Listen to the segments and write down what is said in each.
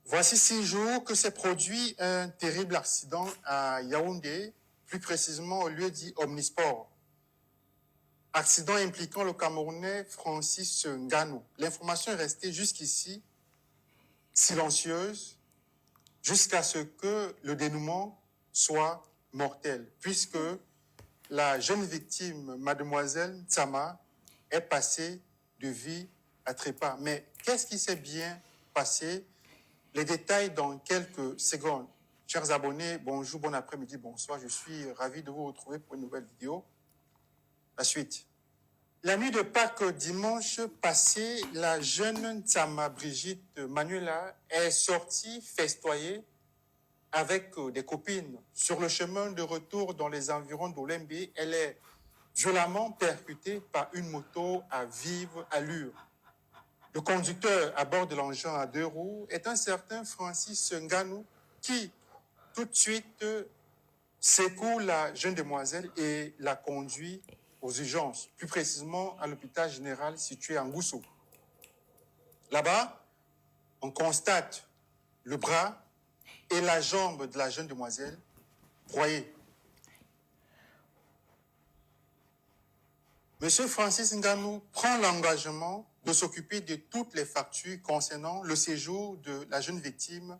Voici 6 jours que s'est produit un terrible accident à Yaoundé, plus précisément au lieu dit Omnisport. Accident impliquant le Camerounais Francis Ngannou. L'information est restée jusqu'ici silencieuse jusqu'à ce que le dénouement soit mortel, puisque la jeune victime, mademoiselle Tsama, est passée de vie à trépas. Mais qu'est-ce qui s'est bien passé? Les détails dans quelques secondes. Chers abonnés, bonjour, bon après-midi, bonsoir. Je suis ravi de vous retrouver pour une nouvelle vidéo. La suite. La nuit de Pâques dimanche passé, la jeune Tsama Brigitte Manuela est sortie festoyer avec des copines. Sur le chemin de retour dans les environs d'Olembe, elle est violemment percutée par une moto à vive allure. Le conducteur à bord de l'engin à 2 roues est un certain Francis Ngannou qui, tout de suite, secoue la jeune demoiselle et la conduit aux urgences, plus précisément à l'hôpital général situé à Ngoussou. Là-bas, on constate le bras et la jambe de la jeune demoiselle broyés. Monsieur Francis Ngannou prend l'engagement de s'occuper de toutes les factures concernant le séjour de la jeune victime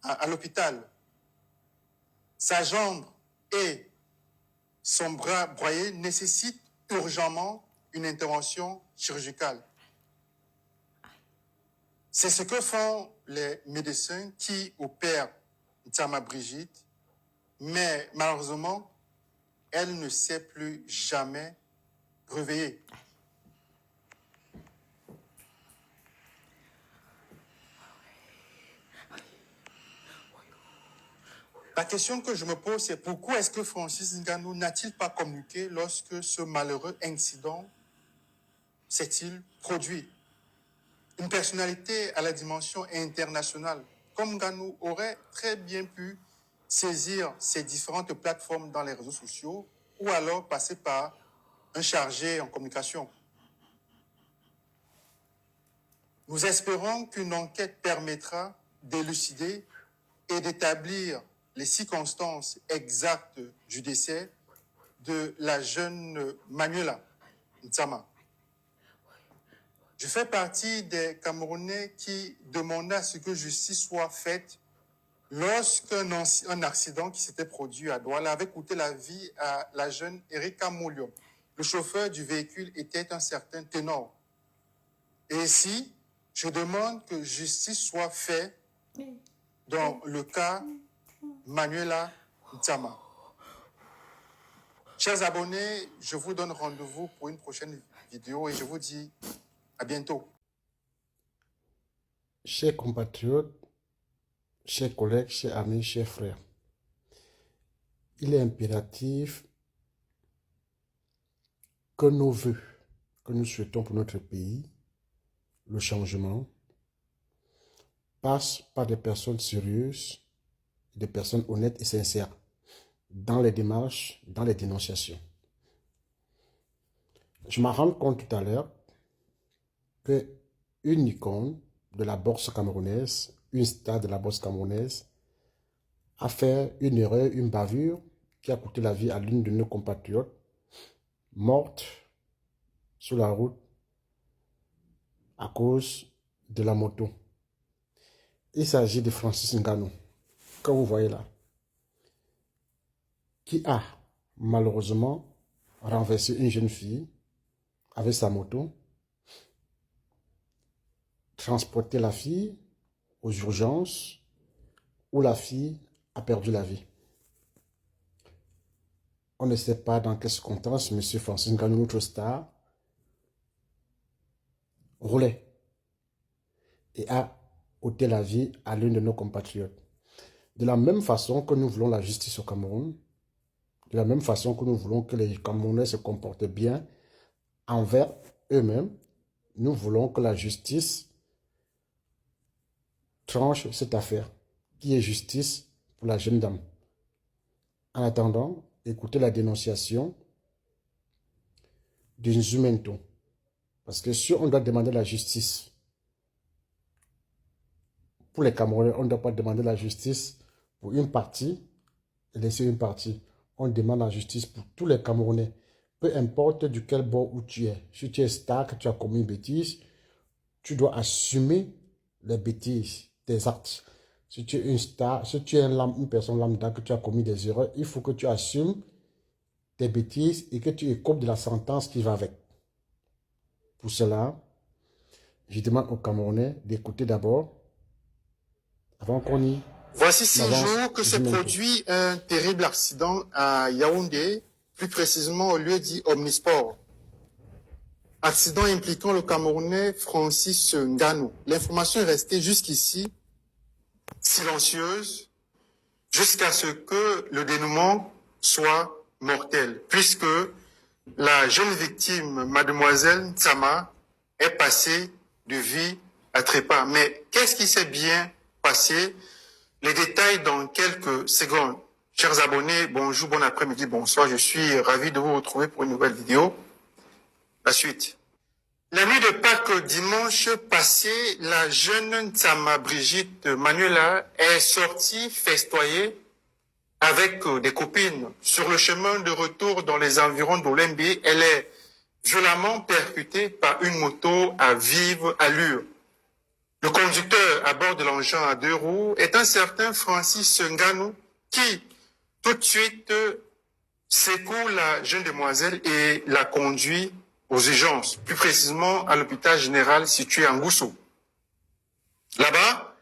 à l'hôpital. Sa jambe et son bras broyés nécessitent urgemment une intervention chirurgicale. C'est ce que font les médecins qui opèrent Tsama Brigitte, mais malheureusement, elle ne s'est plus jamais réveillée. La question que je me pose, c'est pourquoi est-ce que Francis Ngannou n'a-t-il pas communiqué lorsque ce malheureux incident s'est-il produit? Une personnalité à la dimension internationale comme Ngannou aurait très bien pu saisir ces différentes plateformes dans les réseaux sociaux ou alors passer par un chargé en communication. Nous espérons qu'une enquête permettra d'élucider et d'établir les circonstances exactes du décès de la jeune Manuela Ntsama. Je fais partie des Camerounais qui demandaient à ce que justice soit faite lorsqu'un accident qui s'était produit à Douala avait coûté la vie à la jeune Erika Mouliom. Le chauffeur du véhicule était un certain Ténor. Et ici, je demande que justice soit faite dans le cas Manuela Ntsama. Chers abonnés, je vous donne rendez-vous pour une prochaine vidéo et je vous dis à bientôt. Chers compatriotes, chers collègues, chers amis, chers frères, il est impératif que nos vœux que nous souhaitons pour notre pays, le changement, passent par des personnes sérieuses, des personnes honnêtes et sincères dans les démarches, dans les dénonciations. Je m'en rends compte tout à l'heure qu'une icône de la boxe camerounaise, une star de la boxe camerounaise, a fait une erreur, une bavure qui a coûté la vie à l'une de nos compatriotes, morte sur la route à cause de la moto. Il s'agit de Francis Ngannou, que vous voyez là, qui a malheureusement renversé une jeune fille avec sa moto, transporté la fille aux urgences où la fille a perdu la vie. On ne sait pas dans quelles circonstances M. Francis Ngannou, notre star, roulait et a ôté la vie à l'une de nos compatriotes. De la même façon que nous voulons la justice au Cameroun, de la même façon que nous voulons que les Camerounais se comportent bien envers eux-mêmes, nous voulons que la justice tranche cette affaire, qui est justice pour la jeune dame. En attendant, écoutez la dénonciation d'Inzumento. Parce que si on doit demander la justice pour les Camerounais, on ne doit pas demander la justice pour une partie et laisser une partie. On demande la justice pour tous les Camerounais. Peu importe du quel bord où tu es. Si tu es star, que tu as commis une bêtise, tu dois assumer les bêtises, tes actes. Si tu es une star, si tu es une personne lambda, que tu as commis des erreurs, il faut que tu assumes tes bêtises et que tu écopes de la sentence qui va avec. Pour cela, je demande aux Camerounais d'écouter d'abord, avant qu'on y Voici 6 jours avance. que se produit un terrible accident à Yaoundé, plus précisément au lieu dit Omnisport. Accident impliquant le Camerounais Francis Ngannou. L'information est restée jusqu'ici silencieuse jusqu'à ce que le dénouement soit mortel, puisque la jeune victime, mademoiselle Ntsama, est passée de vie à trépas. Mais qu'est-ce qui s'est bien passé? Les détails dans quelques secondes. Chers abonnés, bonjour, bon après-midi, bonsoir. Je suis ravi de vous retrouver pour une nouvelle vidéo. La suite. La nuit de Pâques, dimanche passé, la jeune Ntsama Brigitte Manuela est sortie festoyer avec des copines. Sur le chemin de retour dans les environs d'Olembe, elle est violemment percutée par une moto à vive allure. Le conducteur à bord de l'engin à 2 roues est un certain Francis Ngannou qui, tout de suite, secoue la jeune demoiselle et la conduit aux urgences, plus précisément à l'hôpital général situé à Ngoussou. Là-bas,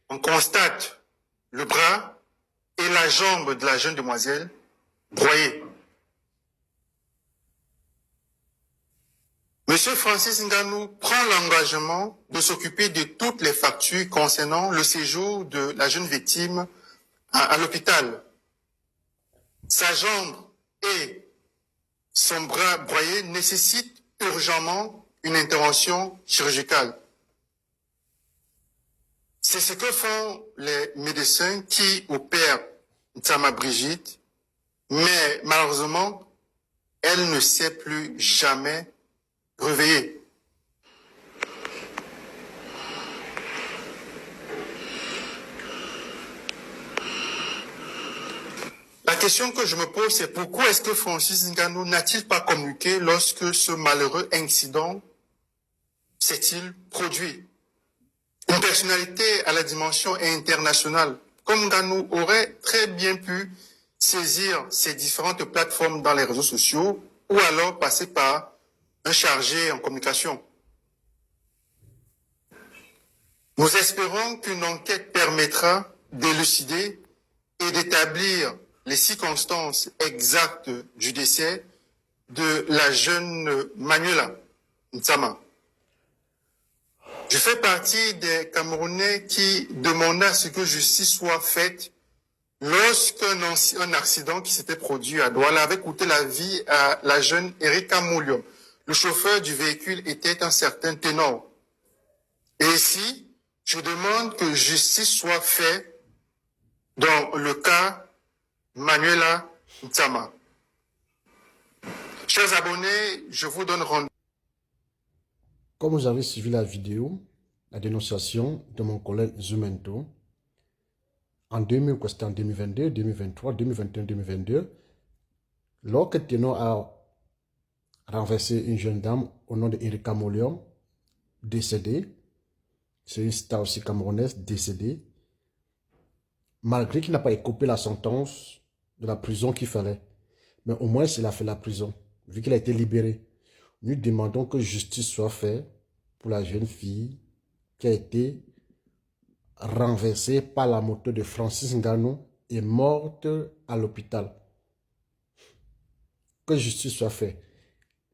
on constate le bras et la jambe de la jeune demoiselle broyés. Monsieur Francis Ngannou prend l'engagement de s'occuper de toutes les factures concernant le séjour de la jeune victime à l'hôpital. Sa jambe et son bras broyés nécessitent urgemment une intervention chirurgicale. C'est ce que font les médecins qui opèrent Ntsama Brigitte, mais malheureusement, elle ne s'est plus jamais réveillée. La question que je me pose, c'est pourquoi est-ce que Francis Ngannou n'a-t-il pas communiqué lorsque ce malheureux incident s'est-il produit? Une personnalité à la dimension internationale comme Ngannou aurait très bien pu saisir ces différentes plateformes dans les réseaux sociaux ou alors passer par un chargé en communication. Nous espérons qu'une enquête permettra d'élucider et d'établir les circonstances exactes du décès de la jeune Manuela Ntsama. Je fais partie des Camerounais qui demandent à ce que justice soit faite lorsqu'un accident qui s'était produit à Douala avait coûté la vie à la jeune Erika Moulion. Le chauffeur du véhicule était un certain Ténor. Et ici, je demande que justice soit faite dans le cas Manuela Ntsama. Chers abonnés, je vous donne rendez-vous. Comme vous avez suivi la vidéo, la dénonciation de mon collègue Zumento, en 2022, 2023, 2021, 2022, lorsque Ténor a renversé une jeune dame au nom de Erika Molium, décédée, c'est une star aussi camerounaise décédée, malgré qu'il n'a pas écopé la sentence de la prison qu'il fallait. Mais au moins, il a fait la prison, vu qu'il a été libéré. Nous demandons que justice soit faite pour la jeune fille qui a été renversée par la moto de Francis Ngannou et morte à l'hôpital. Que justice soit faite.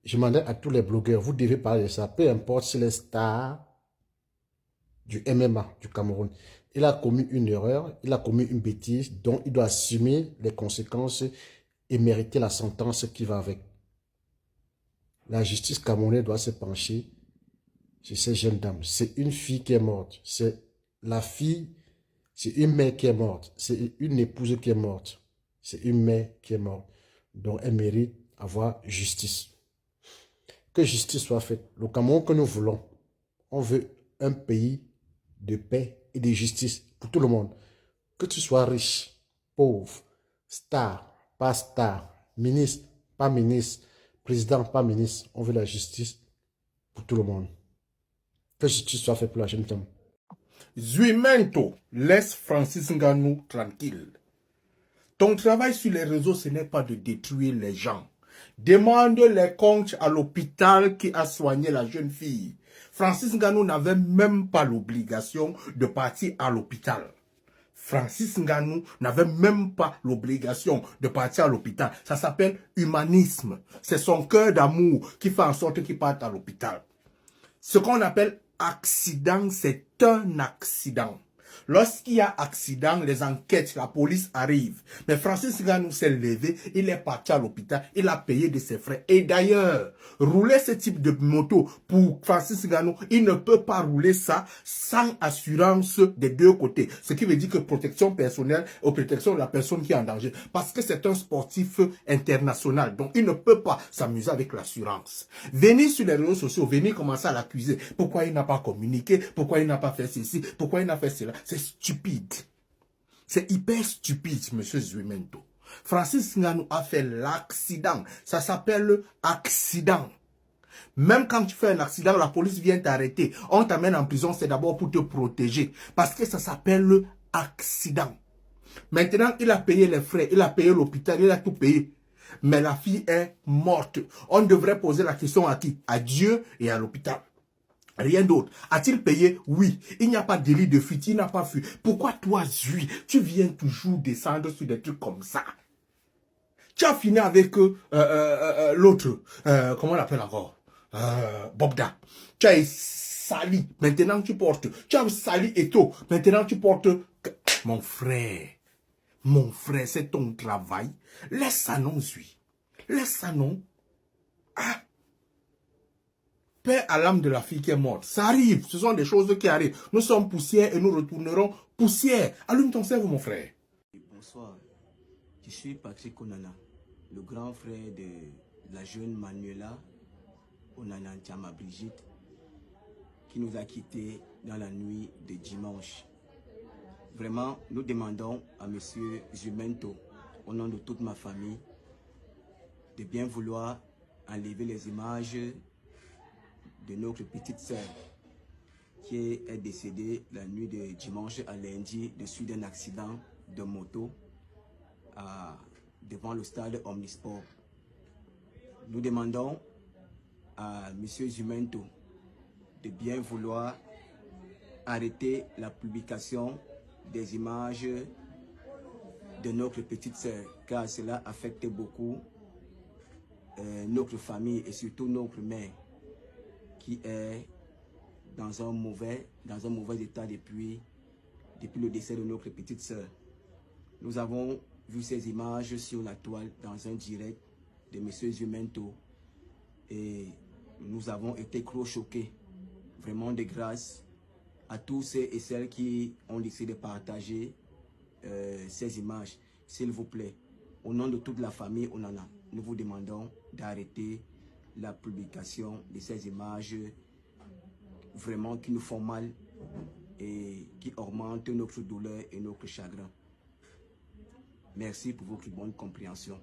Je demandais à tous les blogueurs, vous devez parler de ça, peu importe si les stars du MMA du Cameroun. Il a commis une erreur, il a commis une bêtise, dont il doit assumer les conséquences et mériter la sentence qui va avec. La justice camerounaise doit se pencher sur ces jeunes dames. C'est une fille qui est morte. C'est la fille, c'est une mère qui est morte. C'est une épouse qui est morte. C'est une mère qui est morte. Donc elle mérite avoir justice. Que justice soit faite. Le Cameroun que nous voulons, on veut un pays de paix et de justice pour tout le monde. Que tu sois riche, pauvre, star, pas star, ministre, pas ministre, président, pas ministre, on veut la justice pour tout le monde. Que justice soit faite pour la jeune femme. Zuimento, laisse Francis Ngannou tranquille. Ton travail sur les réseaux, ce n'est pas de détruire les gens. Demande les comptes à l'hôpital qui a soigné la jeune fille. Francis Ngannou n'avait même pas l'obligation de partir à l'hôpital. Francis Ngannou n'avait même pas l'obligation de partir à l'hôpital. Ça s'appelle humanisme. C'est son cœur d'amour qui fait en sorte qu'il parte à l'hôpital. Ce qu'on appelle accident, c'est un accident. Lorsqu'il y a accident, les enquêtes, la police arrive. Mais Francis Ngannou s'est levé, il est parti à l'hôpital, il a payé de ses frais. Et d'ailleurs, rouler ce type de moto pour Francis Ngannou, il ne peut pas rouler ça sans assurance des deux côtés. Ce qui veut dire que protection personnelle ou protection de la personne qui est en danger. Parce que c'est un sportif international. Donc, il ne peut pas s'amuser avec l'assurance. Venir sur les réseaux sociaux, venir commencer à l'accuser. Pourquoi il n'a pas communiqué? Pourquoi il n'a pas fait ceci? Pourquoi il n'a fait cela? C'est stupide. C'est hyper stupide, monsieur Zuimento. Francis Ngannou a fait l'accident. Ça s'appelle accident. Même quand tu fais un accident, la police vient t'arrêter. On t'amène en prison, c'est d'abord pour te protéger. Parce que ça s'appelle accident. Maintenant, il a payé les frais, il a payé l'hôpital, il a tout payé. Mais la fille est morte. On devrait poser la question à qui? À Dieu et à l'hôpital. Rien d'autre. A-t-il payé? Oui. Il n'y a pas de délit de fuite, il n'a pas fui. Pourquoi toi, Zui, tu viens toujours descendre sur des trucs comme ça? Tu as fini avec l'autre, comment on l'appelle encore? Bobda. Tu as sali, maintenant tu portes. Tu as sali Eto, maintenant tu portes. Mon frère, c'est ton travail. Laisse ça non, Zui. Laisse ça non. Ah. Paix à l'âme de la fille qui est morte. Ça arrive, ce sont des choses qui arrivent. Nous sommes poussière et nous retournerons poussière. Allume ton cerveau, mon frère. Bonsoir, je suis Patrick Onana, le grand frère de la jeune Manuela Onana Nthiama Brigitte, qui nous a quittés dans la nuit de dimanche. Vraiment, nous demandons à monsieur Zuimento, au nom de toute ma famille, de bien vouloir enlever les images de notre petite sœur qui est décédée la nuit de dimanche à lundi de suite d'un accident de moto devant le stade Omnisport. Nous demandons à M. Zuimento de bien vouloir arrêter la publication des images de notre petite sœur, car cela affecte beaucoup notre famille et surtout notre mère, qui est dans un mauvais état depuis le décès de notre petite sœur. Nous avons vu ces images sur la toile dans un direct de M. Zuimento et nous avons été trop choqués. Vraiment de grâce à tous ceux et celles qui ont décidé de partager ces images. S'il vous plaît, au nom de toute la famille Onana, nous vous demandons d'arrêter la publication de ces images vraiment qui nous font mal et qui augmentent notre douleur et notre chagrin. Merci pour votre bonne compréhension.